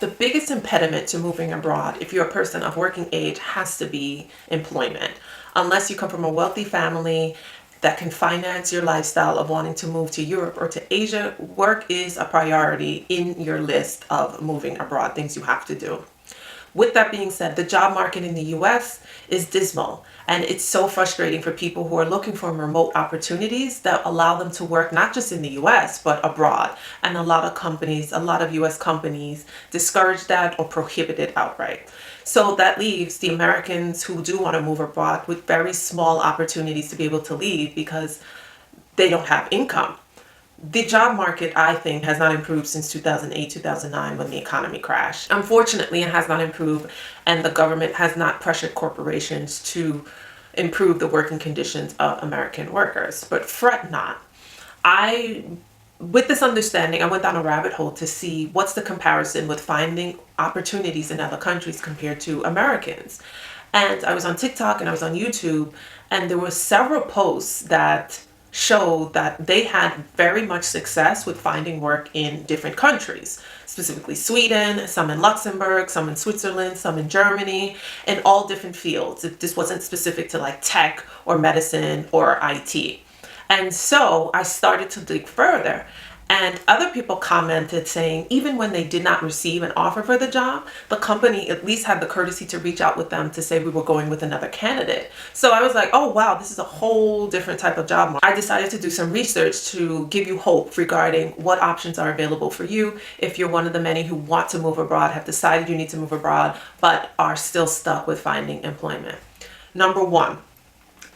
The biggest impediment to moving abroad, if you're a person of working age, has to be employment. Unless you come from a wealthy family that can finance your lifestyle of wanting to move to Europe or to Asia, work is a priority in your list of moving abroad, things you have to do. With that being said, the job market in the US is dismal, and it's so frustrating for people who are looking for remote opportunities that allow them to work not just in the US but abroad. And a lot of companies, a lot of US companies discourage that or prohibit it outright. So that leaves the Americans who do want to move abroad with very small opportunities to be able to leave because they don't have income. The job market, I think, has not improved since 2008, 2009 when the economy crashed. Unfortunately, it has not improved, and the government has not pressured corporations to improve the working conditions of American workers. But fret not. With this understanding, I went down a rabbit hole to see what's the comparison with finding opportunities in other countries compared to Americans. And I was on TikTok and I was on YouTube, and there were several posts that showed that they had very much success with finding work in different countries, specifically Sweden, some in Luxembourg, some in Switzerland, some in Germany, in all different fields. This wasn't specific to like tech or medicine or IT. And so I started to dig further. And other people commented saying even when they did not receive an offer for the job, the company at least had the courtesy to reach out with them to say we were going with another candidate. So I was like, oh wow, this is a whole different type of job market. I decided to do some research to give you hope regarding what options are available for you if you're one of the many who want to move abroad, have decided you need to move abroad, but are still stuck with finding employment. Number one,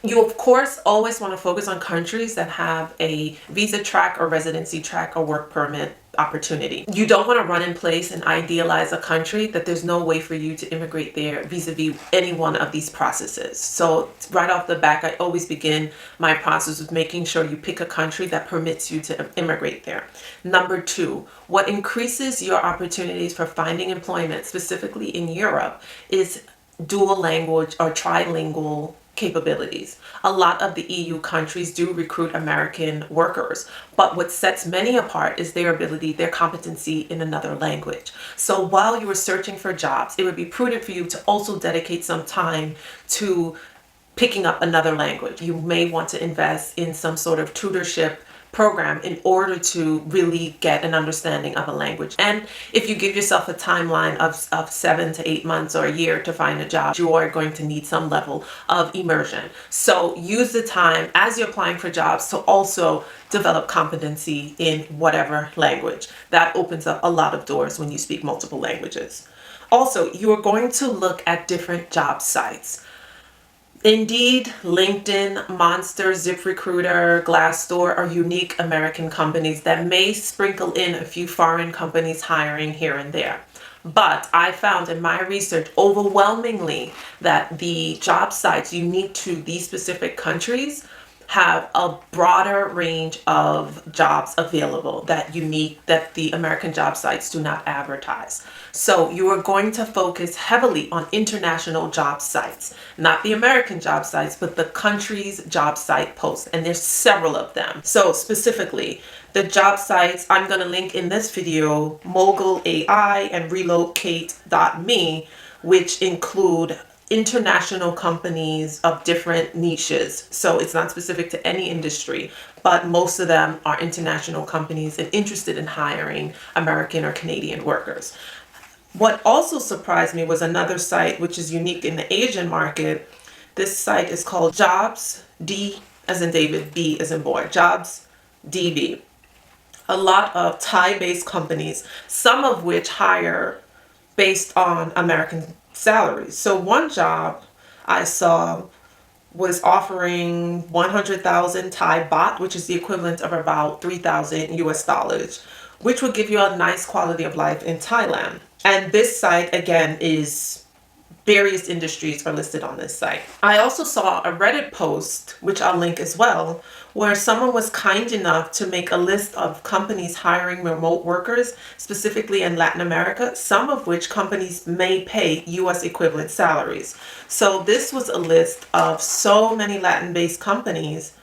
you of course always want to focus on countries that have a visa track or residency track or work permit opportunity. You don't want to run in place and idealize a country that there's no way for you to immigrate there vis-a-vis any one of these processes. So right off the back, I always begin my process with making sure you pick a country that permits you to immigrate there. Number two, what increases your opportunities for finding employment, specifically in Europe, is dual language or trilingual capabilities. A lot of the EU countries do recruit American workers, but what sets many apart is their ability, their competency in another language. So while you are searching for jobs, it would be prudent for you to also dedicate some time to picking up another language. You may want to invest in some sort of tutorship program in order to really get an understanding of a language. And if you give yourself a timeline of 7 to 8 months or a year to find a job, you are going to need some level of immersion. So use the time as you're applying for jobs to also develop competency in whatever language. That opens up a lot of doors when you speak multiple languages. Also, you are going to look at different job sites. Indeed, LinkedIn, Monster, ZipRecruiter, Glassdoor are unique American companies that may sprinkle in a few foreign companies hiring here and there. But I found in my research overwhelmingly that the job sites unique to these specific countries have a broader range of jobs available that the American job sites do not advertise. So you are going to focus heavily on international job sites, not the American job sites, but the country's job site posts. And there's several of them. So specifically, the job sites I'm going to link in this video, Mogul AI and Relocate.me, which include international companies of different niches. So it's not specific to any industry, but most of them are international companies and interested in hiring American or Canadian workers. What also surprised me was another site which is unique in the Asian market. This site is called Jobs, D as in David, B as in boy, Jobs DB. A lot of Thai-based companies, some of which hire based on American salaries. So one job I saw was offering 100,000 Thai baht, which is the equivalent of about 3,000 US dollars, which would give you a nice quality of life in Thailand. And this site again is various industries are listed on this site. I also saw a Reddit post, which I'll link as well, where someone was kind enough to make a list of companies hiring remote workers, specifically in Latin America, some of which companies may pay US equivalent salaries. So this was a list of so many Latin-based companies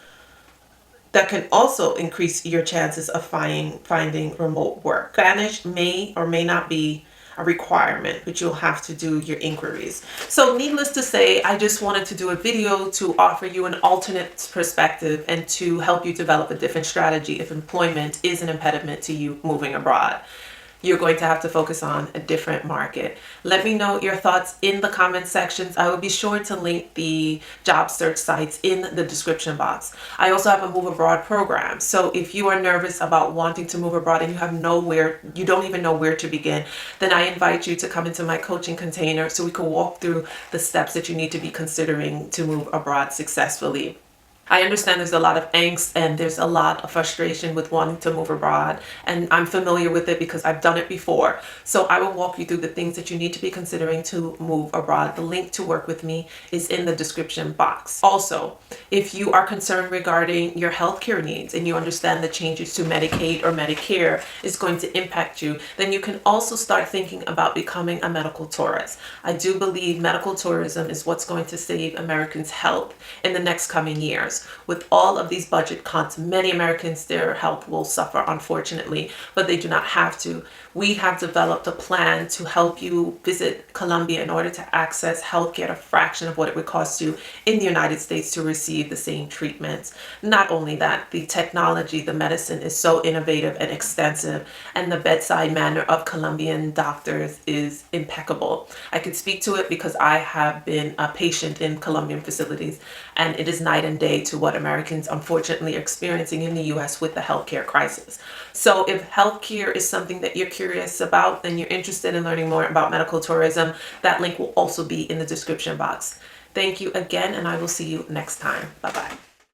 that can also increase your chances of finding remote work. Spanish may or may not be a requirement, but you'll have to do your inquiries. So needless to say, I just wanted to do a video to offer you an alternate perspective and to help you develop a different strategy if employment is an impediment to you moving abroad. You're going to have to focus on a different market. Let me know your thoughts in the comment sections. I will be sure to link the job search sites in the description box. I also have a Move Abroad program. So if you are nervous about wanting to move abroad and you don't even know where to begin, then I invite you to come into my coaching container so we can walk through the steps that you need to be considering to move abroad successfully. I understand there's a lot of angst and there's a lot of frustration with wanting to move abroad, and I'm familiar with it because I've done it before. So I will walk you through the things that you need to be considering to move abroad. The link to work with me is in the description box. Also, if you are concerned regarding your healthcare needs and you understand the changes to Medicaid or Medicare is going to impact you, then you can also start thinking about becoming a medical tourist. I do believe medical tourism is what's going to save Americans' health in the next coming years. With all of these budget cuts, many Americans, their health will suffer, unfortunately, but they do not have to. We have developed a plan to help you visit Colombia in order to access healthcare at a fraction of what it would cost you in the United States to receive the same treatments. Not only that, the technology, the medicine is so innovative and extensive, and the bedside manner of Colombian doctors is impeccable. I can speak to it because I have been a patient in Colombian facilities, and it is night and day to what Americans unfortunately are experiencing in the US with the healthcare crisis. So if healthcare is something that you're curious about and you're interested in learning more about medical tourism, that link will also be in the description box. Thank you again, and I will see you next time. Bye-bye.